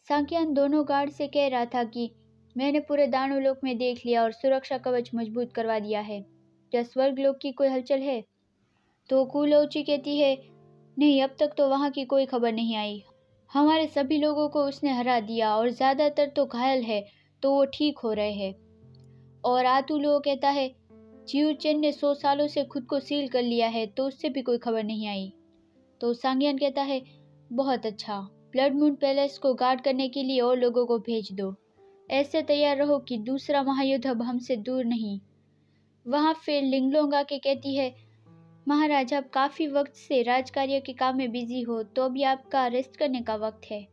सांक्यान दोनों गार्ड से कह रहा था कि मैंने पूरे दानवलोक में देख लिया और सुरक्षा कवच मजबूत करवा दिया है। क्या स्वर्गलोक की कोई हलचल है? तो कुलौची कहती है, नहीं, अब तक तो वहाँ की कोई खबर नहीं आई। हमारे सभी लोगों को उसने हरा दिया और ज़्यादातर तो घायल है, तो वो ठीक हो रहे हैं। और आतुलो कहता है, चियूचेन ने 100 सालों से खुद को सील कर लिया है, तो उससे भी कोई खबर नहीं आई। तो सांग्यान कहता है, बहुत अच्छा, ब्लड मून पैलेस को गार्ड करने के लिए और लोगों को भेज दो। ऐसे तैयार रहो कि दूसरा महायुद्ध अब हमसे दूर नहीं। वहाँ फिर लिंगलोंग आके कहती है, महाराज, आप काफ़ी वक्त से राजकार्य के काम में बिजी हो, तो अभी आपका रेस्ट करने का वक्त है।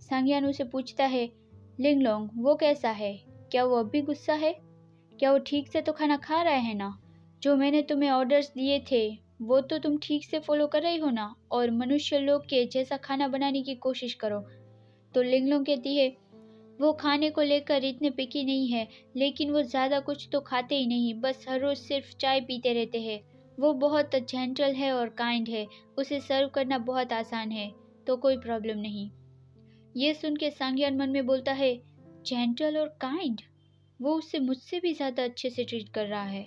सांग्यान उसे पूछता है, लिंगलोंग वो कैसा है? क्या वो अभी गुस्सा है? क्या वो ठीक से तो खाना खा रहा है ना? जो मैंने तुम्हें ऑर्डर्स दिए थे वो तो तुम ठीक से फॉलो कर रही हो ना? और मनुष्य लोग के जैसा खाना बनाने की कोशिश करो। तो लिंगलोंग कहती है, वो खाने को लेकर इतने पिकी नहीं है, लेकिन वो ज़्यादा कुछ तो खाते ही नहीं, बस हर रोज़ सिर्फ चाय पीते रहते हैं। वो बहुत जेंटल है और काइंड है, उसे सर्व करना बहुत आसान है, तो कोई प्रॉब्लम नहीं। ये सुन के सांग्यान मन में बोलता है, जेंटल और काइंड? वो उससे मुझसे भी ज़्यादा अच्छे से ट्रीट कर रहा है।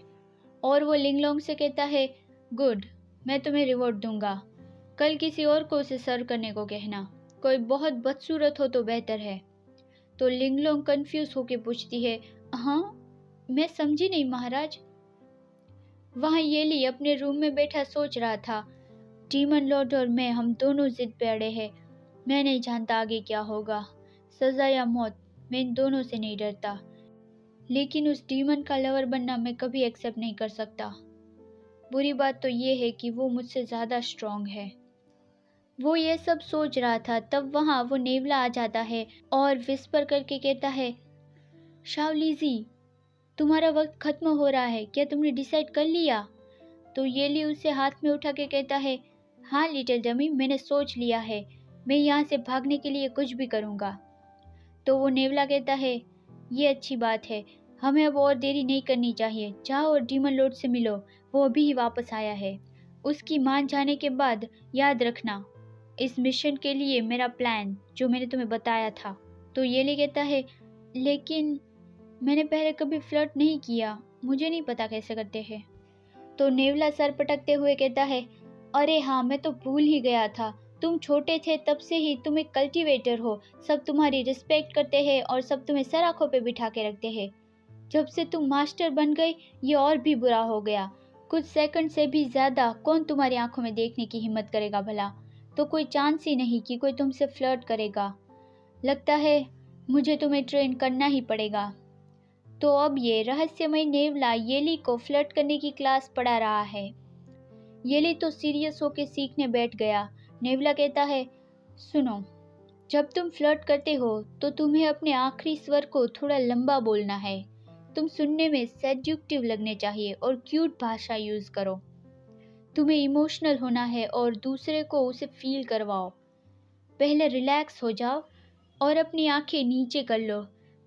और वो लिंगलोंग से कहता है, गुड, मैं तुम्हें रिवॉर्ड दूंगा। कल किसी और को उसे सर्व करने को कहना, कोई बहुत बदसूरत हो तो बेहतर है। तो लिंगलोंग कंफ्यूज होके पूछती है, हाँ, मैं समझी नहीं महाराज। वहाँ येली अपने रूम में बैठा सोच रहा था, डीमन लॉर्ड और मैं, हम दोनों जिद पे अड़े हैं। मैं नहीं जानता आगे क्या होगा, सजा या मौत, मैं इन दोनों से नहीं डरता, लेकिन उस डीमन का लवर बनना मैं कभी एक्सेप्ट नहीं कर सकता। बुरी बात तो ये है कि वो मुझसे ज़्यादा स्ट्रांग है। वो ये सब सोच रहा था, तब वहाँ वो नेवला आ जाता है और विस्पर करके कहता है, शाओलीजी, तुम्हारा वक्त खत्म हो रहा है, क्या तुमने डिसाइड कर लिया? तो येली उसे हाथ में उठा के कहता है, हाँ लिटिल डमी, मैंने सोच लिया है, मैं यहाँ से भागने के लिए कुछ भी करूँगा। तो वो नेवला कहता है, ये अच्छी बात है, हमें अब और देरी नहीं करनी चाहिए, जाओ और डीमन लॉर्ड से मिलो, वो अभी ही वापस आया है। उसकी मान जाने के बाद याद रखना इस मिशन के लिए मेरा प्लान जो मैंने तुम्हें बताया था। तो येली कहता है, लेकिन मैंने पहले कभी फ्लर्ट नहीं किया, मुझे नहीं पता कैसे करते हैं। तो नेवला सर पटकते हुए कहता है, अरे हाँ, मैं तो भूल ही गया था, तुम छोटे थे तब से ही तुम एक कल्टीवेटर हो, सब तुम्हारी रिस्पेक्ट करते हैं और सब तुम्हें सर आँखों पे बिठा के रखते हैं। जब से तुम मास्टर बन गई ये और भी बुरा हो गया, कुछ सेकंड से भी ज़्यादा कौन तुम्हारी आंखों में देखने की हिम्मत करेगा भला? तो कोई चांस ही नहीं कि कोई तुमसे फ्लर्ट करेगा। लगता है मुझे तुम्हें ट्रेन करना ही पड़ेगा। तो अब ये रहस्यमय नेवला येली को फ्लर्ट करने की क्लास पढ़ा रहा है। येली तो सीरियस होके सीखने बैठ गया। नेवला कहता है, सुनो, जब तुम फ्लर्ट करते हो तो तुम्हें अपने आखिरी स्वर को थोड़ा लंबा बोलना है। तुम सुनने में सेड्यूक्टिव लगने चाहिए और क्यूट भाषा यूज करो। तुम्हें इमोशनल होना है और दूसरे को उसे फील करवाओ। पहले रिलैक्स हो जाओ और अपनी आंखें नीचे कर लो,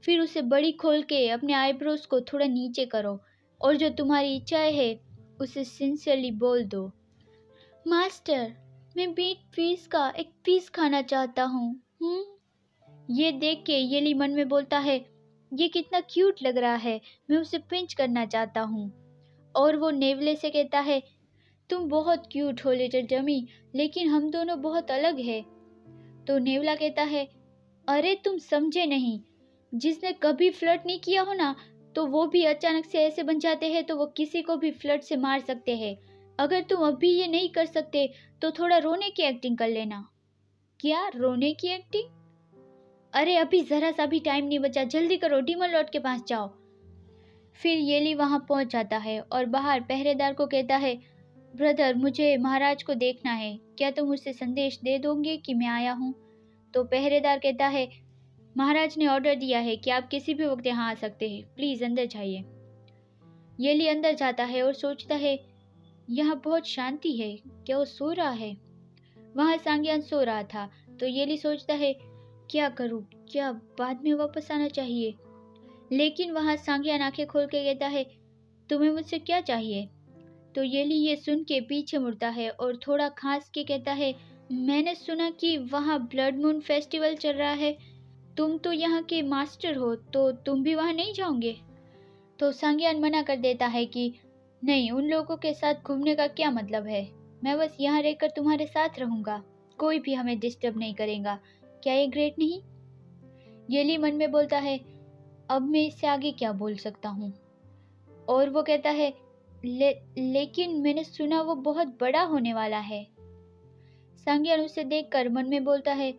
फिर उसे बड़ी खोल के अपने आईब्रोज को थोड़ा नीचे करो और जो तुम्हारी इच्छाएं है उसे सिंसियरली बोल दो। मास्टर, मैं बीट पीस का एक पीस खाना चाहता हूँ। ये देख के येली मन में बोलता है, ये कितना क्यूट लग रहा है, मैं उसे पिंच करना चाहता हूँ। और वो नेवले से कहता है, तुम बहुत क्यूट हो लिटिल डमी, लेकिन हम दोनों बहुत अलग हैं। तो नेवला कहता है, अरे तुम समझे नहीं, जिसने कभी फ्लर्ट नहीं किया हो ना, तो वो भी अचानक से ऐसे बन जाते हैं तो वो किसी को भी फ्लर्ट से मार सकते हैं। अगर तुम अभी ये नहीं कर सकते तो थोड़ा रोने की एक्टिंग कर लेना। क्या रोने की एक्टिंग? अरे अभी जरा सा भी टाइम नहीं बचा, जल्दी करो, डीमन लॉर्ड के पास जाओ। फिर येली वहां पहुंच जाता है और बाहर पहरेदार को कहता है, ब्रदर, मुझे महाराज को देखना है, क्या तुम उसे संदेश दे दोगे कि मैं आया हूँ? तो पहरेदार कहता है, महाराज ने ऑर्डर दिया है कि आप किसी भी वक्त यहाँ आ सकते हैं, प्लीज अंदर जाइए। येली अंदर जाता है और सोचता है, यहाँ बहुत शांति है, क्या वो सो रहा है? वहाँ सांग्यान सो रहा था। तो येली सोचता है, क्या करूँ, क्या बाद में वापस आना चाहिए? लेकिन वहाँ सांग्यान आंखें खोल के कहता है, तुम्हें मुझसे क्या चाहिए? तो येली ये सुन के पीछे मुड़ता है और थोड़ा खांस के कहता है, मैंने सुना कि वहाँ ब्लड मून फेस्टिवल चल रहा है, तुम तो यहाँ के मास्टर हो, तो तुम भी वहाँ नहीं जाओगे? तो सांग्यान मना कर देता है कि नहीं, उन लोगों के साथ घूमने का क्या मतलब है। मैं बस यहाँ रहकर तुम्हारे साथ रहूँगा, कोई भी हमें डिस्टर्ब नहीं करेगा। क्या ये ग्रेट नहीं? येली मन में बोलता है, अब मैं इससे आगे क्या बोल सकता हूँ। और वो कहता है, लेकिन मैंने सुना वो बहुत बड़ा होने वाला है। सांग्यान उसे देखकर मन में बोलता है,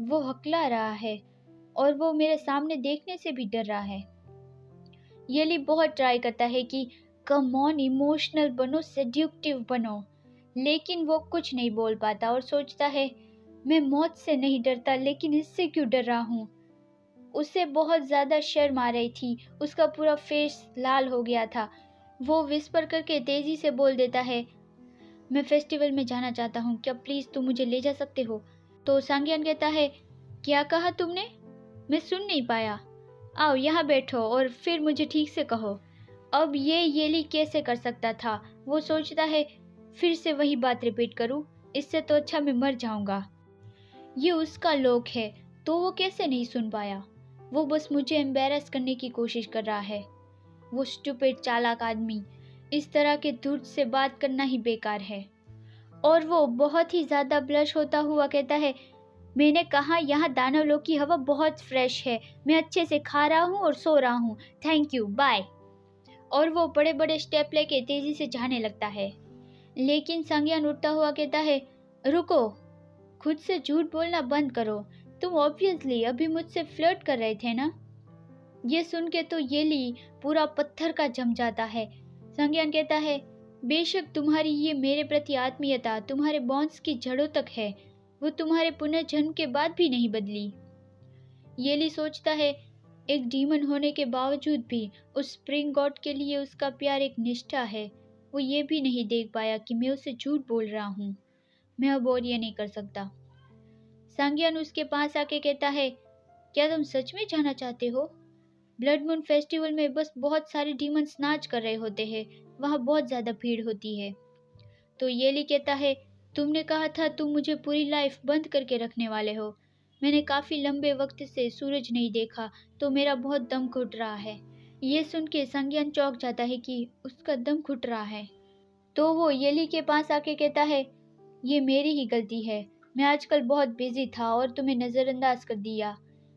वो हकला रहा है और वो मेरे सामने देखने से भी डर रहा है। येली बहुत ट्राई करता है कि कम ऑन, इमोशनल बनो, सेड्यूक्टिव बनो, लेकिन वो कुछ नहीं बोल पाता और सोचता है, मैं मौत से नहीं डरता, लेकिन इससे क्यों डर रहा हूँ। उसे बहुत ज़्यादा शर्म आ रही थी, उसका पूरा फेस लाल हो गया था। वो विस्पर करके तेज़ी से बोल देता है, मैं फेस्टिवल में जाना चाहता हूँ, क्या प्लीज़ तुम मुझे ले जा सकते हो? तो सांग्यान कहता है, क्या कहा तुमने? मैं सुन नहीं पाया। आओ यहाँ बैठो और फिर मुझे ठीक से कहो। अब ये येली कैसे कर सकता था? वो सोचता है, फिर से वही बात रिपीट करूं, इससे तो अच्छा मैं मर जाऊंगा। ये उसका लोक है, तो वो कैसे नहीं सुन पाया? वो बस मुझे एम्बैरस करने की कोशिश कर रहा है। वो स्टूपिड चालाक आदमी, इस तरह के धूर्त से बात करना ही बेकार है। और वो बहुत ही ज़्यादा ब्लश होता हुआ कहता है, मैंने कहा यहाँ दानव लोक की हवा बहुत फ्रेश है, मैं अच्छे से खा रहा हूँ और सो रहा हूँ, थैंक यू, बाय। और वो बड़े बड़े स्टेप लेके तेजी से जाने लगता है। लेकिन सांग्यान उठता हुआ कहता है, रुको, खुद से झूठ बोलना बंद करो, तुम ऑब्वियसली अभी मुझसे फ्लर्ट कर रहे थे ना? ये सुन के तो येली पूरा पत्थर का जम जाता है। सांग्यान कहता है, बेशक तुम्हारी ये मेरे प्रति आत्मीयता तुम्हारे बॉन्ड्स की जड़ों तक है, वो तुम्हारे पुनर्जन्म के बाद भी नहीं बदली। येली सोचता है, एक डीमन होने के बावजूद भी उस स्प्रिंग गॉड के लिए उसका प्यार एक निष्ठा है। वो ये भी नहीं देख पाया कि मैं उसे झूठ बोल रहा हूँ। मैं अब और ये नहीं कर सकता। सांग्यान उसके पास आके कहता है, क्या तुम सच में जाना चाहते हो? ब्लड मून फेस्टिवल में बस बहुत सारे डीमंस नाच कर रहे होते हैं, वहाँ बहुत ज़्यादा भीड़ होती है। तो येली कहता है, तुमने कहा था तुम मुझे पूरी लाइफ बंद करके रखने वाले हो। मैंने काफ़ी लंबे वक्त से सूरज नहीं देखा, तो मेरा बहुत दम घुट रहा है। ये सुन के सांग्यान चौंक जाता है कि उसका दम घुट रहा है। तो वो येली के पास आके कहता है, ये मेरी ही गलती है, मैं आजकल बहुत बिजी था और तुम्हें नज़रअंदाज कर दिया।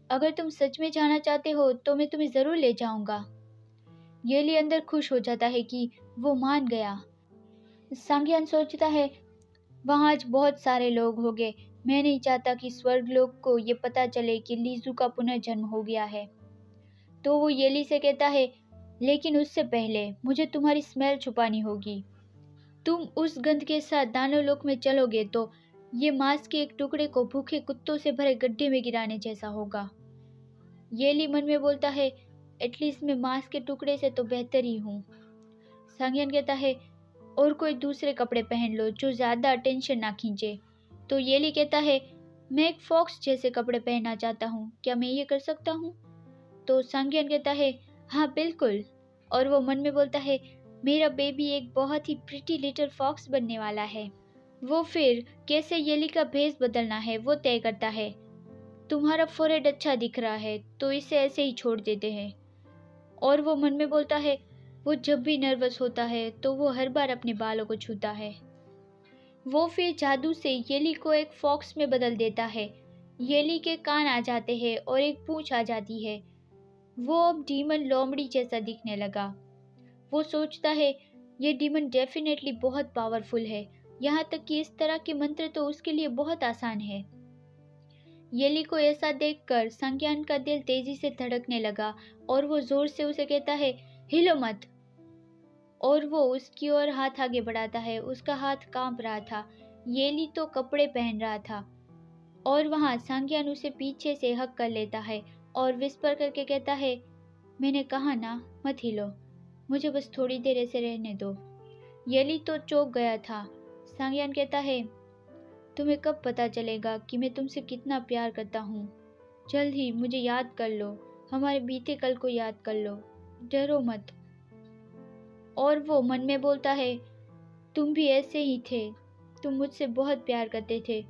अगर तुम सच में जाना चाहते हो तो मैं तुम्हें ज़रूर ले जाऊंगा। येली अंदर खुश हो जाता है कि वो मान गया। सांग्यान सोचता है, वहाँ आज बहुत सारे लोग होंगे, मैं नहीं चाहता कि स्वर्गलोक को ये पता चले कि लीजू का पुनर्जन्म हो गया है। तो वो येली से कहता है, लेकिन उससे पहले मुझे तुम्हारी स्मेल छुपानी होगी। तुम उस गंध के साथ दानव लोक में चलोगे तो ये मांस के एक टुकड़े को भूखे कुत्तों से भरे गड्ढे में गिराने जैसा होगा। येली मन में बोलता है, एटलीस्ट मैं मांस के टुकड़े से तो बेहतर ही हूँ। सांग्यान कहता है, और कोई दूसरे कपड़े पहन लो जो ज़्यादा अटेंशन ना खींचे। तो येली कहता है, मैं एक फॉक्स जैसे कपड़े पहनना चाहता हूँ, क्या मैं ये कर सकता हूँ? तो सांग्यान कहता है, हाँ बिल्कुल। और वो मन में बोलता है, मेरा बेबी एक बहुत ही प्रिटी लिटिल फॉक्स बनने वाला है। वो फिर कैसे येली का भेस बदलना है वो तय करता है। तुम्हारा फोरहेड अच्छा दिख रहा है तो इसे ऐसे ही छोड़ देते हैं। और वो मन में बोलता है, वो जब भी नर्वस होता है तो वो हर बार अपने बालों को छूता है। वो फिर जादू से येली को एक फॉक्स में बदल देता है। येली के कान आ जाते हैं और एक पूंछ आ जाती है। वो अब डीमन लोमड़ी जैसा दिखने लगा। वो सोचता है, ये डीमन डेफिनेटली बहुत पावरफुल है, यहाँ तक कि इस तरह के मंत्र तो उसके लिए बहुत आसान है। येली को ऐसा देखकर सांग्यान का दिल तेजी से धड़कने लगा और वो जोर से उसे कहता है, हिलो मत। और वो उसकी ओर हाथ आगे बढ़ाता है। उसका हाथ कांप रहा था। येली तो कपड़े पहन रहा था। और वहाँ सांग्यान उसे पीछे से हक कर लेता है और विस्पर करके कहता है, मैंने कहा ना, मत हिलो, मुझे बस थोड़ी देर ऐसे रहने दो। येली तो चौंक गया था। सांग्यान कहता है, तुम्हें कब पता चलेगा कि मैं तुमसे कितना प्यार करता हूँ? जल्द ही मुझे याद कर लो, हमारे बीते कल को याद कर लो, डरो मत। और वो मन में बोलता है, तुम भी ऐसे ही थे, तुम मुझसे बहुत प्यार करते थे,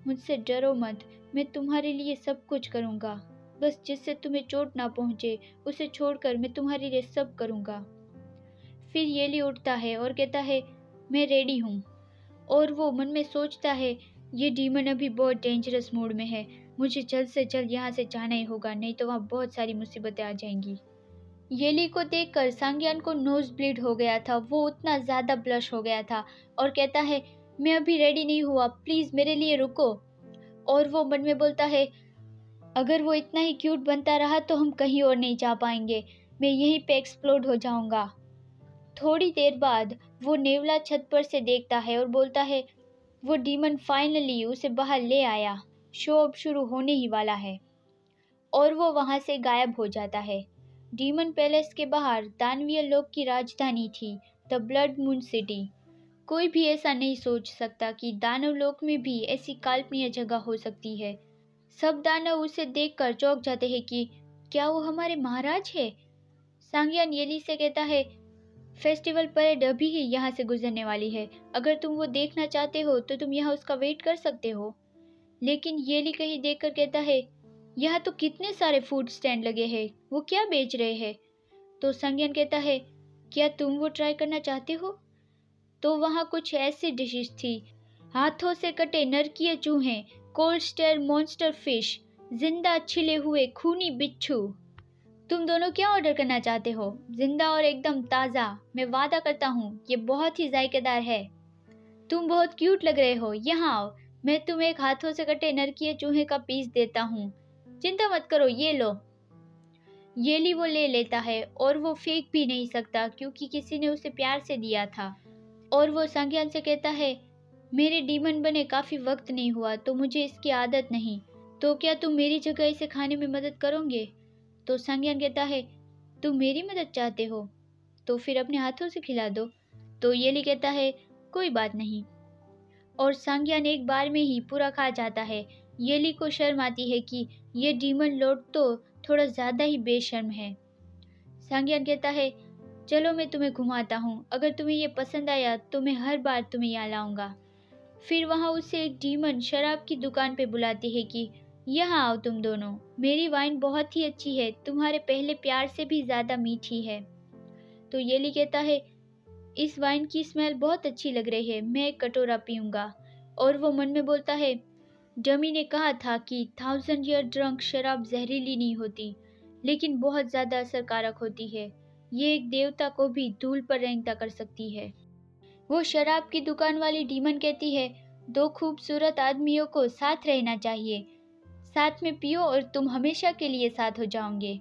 मुझसे डरो मत, मैं तुम्हारे लिए सब कुछ करूँगा, बस जिससे तुम्हें चोट ना पहुंचे, उसे छोड़कर मैं तुम्हारे लिए सब करूंगा। फिर येली उठता है और कहता है, मैं रेडी हूँ। और वो मन में सोचता है, ये डीमन अभी बहुत डेंजरस मूड में है, मुझे जल्द से जल्द यहाँ से जाना ही होगा, नहीं तो वहाँ बहुत सारी मुसीबतें आ जाएंगी। येली को देखकर सांग्यान को नोज ब्लीड हो गया था, वो उतना ज़्यादा ब्लश हो गया था और कहता है, मैं अभी रेडी नहीं हुआ, प्लीज़ मेरे लिए रुको। और वो मन में बोलता है, अगर वो इतना ही क्यूट बनता रहा तो हम कहीं और नहीं जा पाएंगे, मैं यहीं पे एक्सप्लोड हो जाऊंगा। थोड़ी देर बाद वो नेवला छत पर से देखता है और बोलता है, वो डीमन फाइनली उसे बाहर ले आया, शो अब शुरू होने ही वाला है। और वो वहां से गायब हो जाता है। डीमन पैलेस के बाहर दानवीय लोक की राजधानी थी, द ब्लड मून सिटी। कोई भी ऐसा नहीं सोच सकता कि दानव लोक में भी ऐसी काल्पनीय जगह हो सकती है। सब दानव उसे देखकर चौंक जाते हैं कि क्या वो हमारे महाराज है। सांग्यान येली से कहता है, फेस्टिवल परेड अभी ही यहाँ से गुजरने वाली है, अगर तुम वो देखना चाहते हो तो तुम यहाँ उसका वेट कर सकते हो। लेकिन येली कहीं देखकर कहता है, यहाँ तो कितने सारे फूड स्टैंड लगे हैं, वो क्या बेच रहे हैं। तो सांग्यान कहता है, क्या तुम वो ट्राई करना चाहते हो। तो वहाँ कुछ ऐसी डिशेस थी, हाथों से कटे नरकीय चूहे, कोल्ड स्टेयर मॉन्स्टर फिश, जिंदा छिले हुए खूनी बिच्छू। तुम दोनों क्या ऑर्डर करना चाहते हो। जिंदा और एकदम ताज़ा, मैं वादा करता हूँ ये बहुत ही जायकेदार है। तुम बहुत क्यूट लग रहे हो, यहाँ आओ, मैं तुम्हें एक हाथों से कटे नरकीय चूहे का पीस देता हूँ, चिंता मत करो, ये लो। येली वो ले लेता है और वो फेंक भी नहीं सकता क्योंकि किसी ने उसे प्यार से दिया था। और वो सांग्यान से कहता है, मेरे डीमन बने काफ़ी वक्त नहीं हुआ तो मुझे इसकी आदत नहीं, तो क्या तुम मेरी जगह इसे खाने में मदद करोगे। तो सांग्यान कहता है, तुम मेरी मदद चाहते हो तो फिर अपने हाथों से खिला दो। तो येली कहता है, कोई बात नहीं। और सांग्यान एक बार में ही पूरा खा जाता है। येली को शर्म आती है कि ये डीमन लॉर्ड तो थोड़ा ज़्यादा ही बेशर्म है। सांग्यान कहता है, चलो मैं तुम्हें घुमाता हूँ, अगर तुम्हें ये पसंद आया तो मैं हर बार तुम्हें यहाँ लाऊंगा। फिर वहाँ उसे एक डीमन शराब की दुकान पे बुलाती है कि यहाँ आओ तुम दोनों, मेरी वाइन बहुत ही अच्छी है, तुम्हारे पहले प्यार से भी ज़्यादा मीठी है। तो येली कहता है, इस वाइन की स्मेल बहुत अच्छी लग रही है, मैं एक कटोरा पीऊँगा। और वो मन में बोलता है, डमी ने कहा था कि 1000 ईयर ड्रंक शराब जहरीली नहीं होती, लेकिन बहुत ज़्यादा असरकारक होती है, ये एक देवता को भी धूल पर रेंगता कर सकती है। वो शराब की दुकान वाली डीमन कहती है, दो खूबसूरत आदमियों को साथ रहना चाहिए, साथ में पियो और तुम हमेशा के लिए साथ हो जाओगे।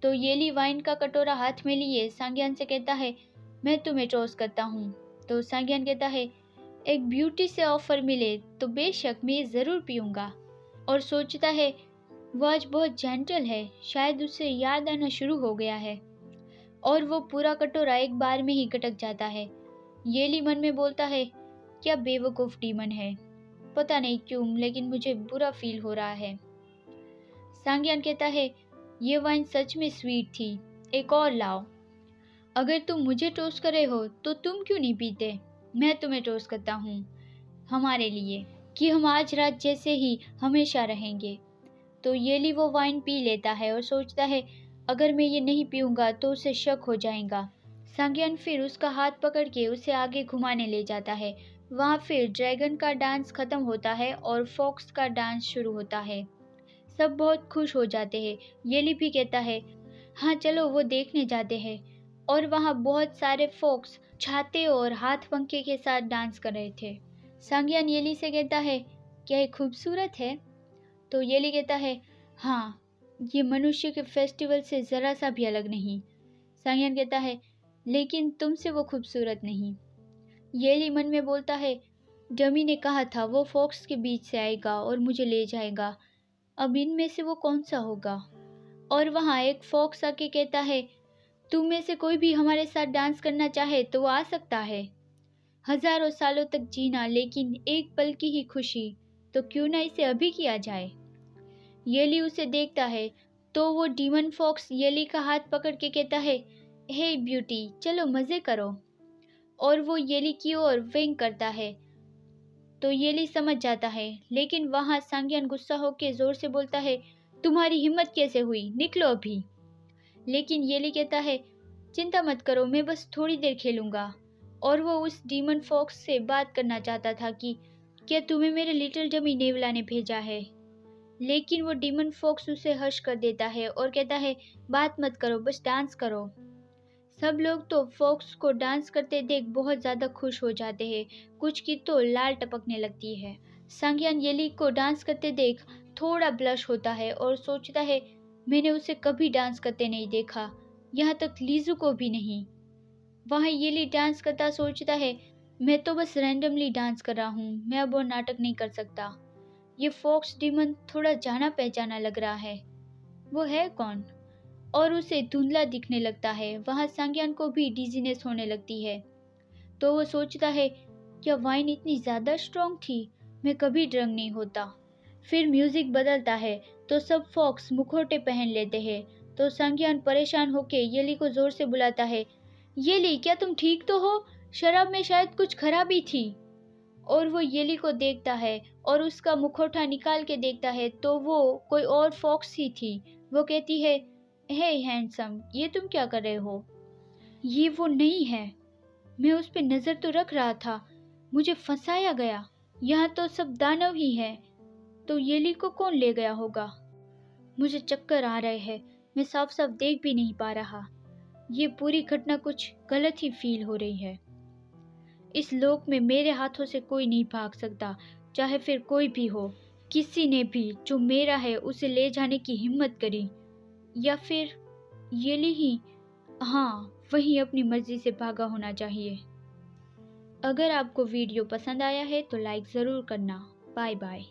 तो येली वाइन का कटोरा हाथ में लिए सांग्यान से कहता है, मैं तुम्हें टॉस करता हूँ। तो सांग्यान कहता है, एक ब्यूटी से ऑफर मिले तो बेशक मैं ये ज़रूर पीऊँगा। और सोचता है, वो आज बहुत जेंटल है, शायद उसे याद आना शुरू हो गया है। और वो पूरा कटोरा एक बार में ही गटक जाता है। येली मन में बोलता है, क्या बेवकूफ़ डीमन है, पता नहीं क्यों लेकिन मुझे बुरा फील हो रहा है। सांग्यान कहता है, ये वाइन सच में स्वीट थी, एक और लाओ। अगर तुम मुझे टोस्ट कर रहे हो तो तुम क्यों नहीं पीते, मैं तुम्हें टोस्ट करता हूँ हमारे लिए, कि हम आज रात जैसे ही हमेशा रहेंगे। तो येली वो वाइन पी लेता है और सोचता है, अगर मैं ये नहीं पीऊँगा तो उसे शक हो जाएगा। सांग्यान फिर उसका हाथ पकड़ के उसे आगे घुमाने ले जाता है। वहाँ फिर ड्रैगन का डांस खत्म होता है और फॉक्स का डांस शुरू होता है। सब बहुत खुश हो जाते हैं। येली भी कहता है, हाँ चलो वो देखने जाते हैं। और वहाँ बहुत सारे फॉक्स छाते और हाथ पंखे के साथ डांस कर रहे थे। सांग्यान येली से कहता है, क्या ये खूबसूरत है। तो येली कहता है, हाँ ये मनुष्य के फेस्टिवल से ज़रा सा भी अलग नहीं। सांग्यान कहता है, लेकिन तुमसे वो खूबसूरत नहीं। येली मन में बोलता है, डमी ने कहा था वो फॉक्स के बीच से आएगा और मुझे ले जाएगा, अब इनमें से वो कौन सा होगा। और वहाँ एक फॉक्स आके कहता है, तुम में से कोई भी हमारे साथ डांस करना चाहे तो वो आ सकता है। हजारों सालों तक जीना लेकिन एक पल की ही खुशी, तो क्यों ना इसे अभी किया जाए। येली उसे देखता है तो वो डीमन फॉक्स येली का हाथ पकड़ के कहता है, हे ब्यूटी चलो मज़े करो। और वो येली की ओर विंक करता है तो येली समझ जाता है, लेकिन वहाँ सांग्यान गुस्सा होकर जोर से बोलता है, तुम्हारी हिम्मत कैसे हुई? निकलो अभी। लेकिन येली कहता है, चिंता मत करो, मैं बस थोड़ी देर खेलूंगा। और वो उस डीमन फॉक्स से बात करना चाहता था कि क्या तुम्हें मेरे लिटिल डमी नेवला ने भेजा है। लेकिन वो डीमन फॉक्स उसे हर्ष कर देता है और कहता है, बात मत करो, बस डांस करो। सब लोग तो फॉक्स को डांस करते देख बहुत ज़्यादा खुश हो जाते हैं। कुछ की तो लाल टपकने लगती है। सांग्यान येली को डांस करते देख थोड़ा ब्लश होता है और सोचता है, मैंने उसे कभी डांस करते नहीं देखा, यहाँ तक लीजू को भी नहीं। वहाँ येली डांस करता सोचता है, मैं तो बस रैंडमली डांस कर रहा हूँ, मैं अब वो नाटक नहीं कर सकता। ये फॉक्स डीमन थोड़ा जाना पहचाना लग रहा है, वो है कौन? और उसे धुंधला दिखने लगता है। वहाँ सांग्यान को भी डिजीनेस होने लगती है। तो वो सोचता है, क्या वाइन इतनी ज़्यादा स्ट्रॉन्ग थी? मैं कभी ड्रंक नहीं होता। फिर म्यूजिक बदलता है तो सब फॉक्स मुखौटे पहन लेते हैं। तो सांग्यान परेशान होकर येली को जोर से बुलाता है, येली क्या तुम ठीक तो हो? शराब में शायद कुछ खराबी थी। और वो येली को देखता है और उसका मुखौटा निकाल के देखता है तो वो कोई और फॉक्स ही थी। वो कहती है, हे हैंडसम, ये तुम क्या कर रहे हो? ये वो नहीं है, मैं उस पर नज़र तो रख रहा था, मुझे फंसाया गया। यहाँ तो सब दानव ही है, तो येली को कौन ले गया होगा? मुझे चक्कर आ रहे हैं, मैं साफ साफ देख भी नहीं पा रहा। ये पूरी घटना कुछ गलत ही फील हो रही है। इस लोक में मेरे हाथों से कोई नहीं भाग सकता, चाहे फिर कोई भी हो। किसी ने भी जो मेरा है उसे ले जाने की हिम्मत करी, या फिर येली ही, हाँ वही अपनी मर्जी से भागा होना चाहिए। अगर आपको वीडियो पसंद आया है तो लाइक ज़रूर करना। Bye bye.